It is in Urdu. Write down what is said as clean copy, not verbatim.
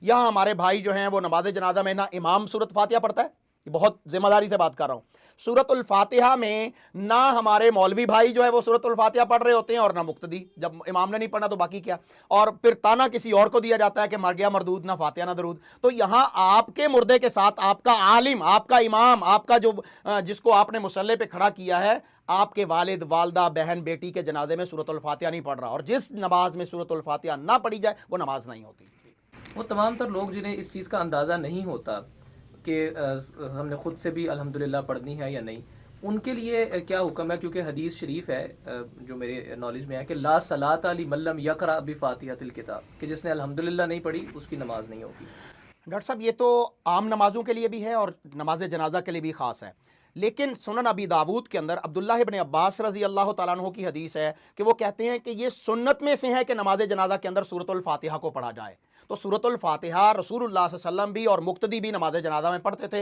یہاں ہمارے بھائی جو ہیں وہ نماز جنازہ میں نہ امام سورۃ فاتحہ پڑھتا ہے، یہ بہت ذمہ داری سے بات کر رہا ہوں، سورۃ الفاتحہ میں نہ ہمارے مولوی بھائی جو ہے وہ سورۃ الفاتحہ پڑھ رہے ہوتے ہیں اور نہ مقتدی، جب امام نے نہیں پڑھنا تو باقی کیا، اور پھر تانا کسی اور کو دیا جاتا ہے کہ مر گیا مردود، نہ فاتحہ نہ درود۔ تو یہاں آپ کے مردے کے ساتھ آپ کا عالم، آپ کا امام، آپ کا جو جس کو آپ نے مصلی پہ کھڑا کیا ہے، آپ کے والد، والدہ، بہن، بیٹی کے جنازے میں سورۃ الفاتحہ نہیں پڑھ رہا، اور جس نماز میں سورۃ الفاتحہ نہ پڑھی جائے وہ نماز نہیں ہوتی۔ وہ تمام تر لوگ جنہیں اس چیز کا اندازہ نہیں ہوتا کہ ہم نے خود سے بھی الحمدللہ پڑھنی ہے یا نہیں، ان کے لیے کیا حکم ہے؟ کیونکہ حدیث شریف ہے جو میرے نالج میں ہے کہ لا صلاۃ لمن لم یقرأ بفاتحۃ الکتاب، کہ جس نے الحمدللہ نہیں پڑھی اس کی نماز نہیں ہوگی۔ ڈاکٹر صاحب یہ تو عام نمازوں کے لیے بھی ہے اور نماز جنازہ کے لیے بھی خاص ہے، لیکن سنن ابی داود کے اندر عبداللہ ابن عباس رضی اللہ تعالیٰ عنہ کی حدیث ہے کہ وہ کہتے ہیں کہ یہ سنت میں سے ہے کہ نماز جنازہ کے اندر سورۃ الفاتحہ کو پڑھا جائے، تو سورۃ الفاتحہ رسول اللہ صلی اللہ علیہ وسلم بھی اور مقتدی بھی نماز جنازہ میں پڑھتے تھے۔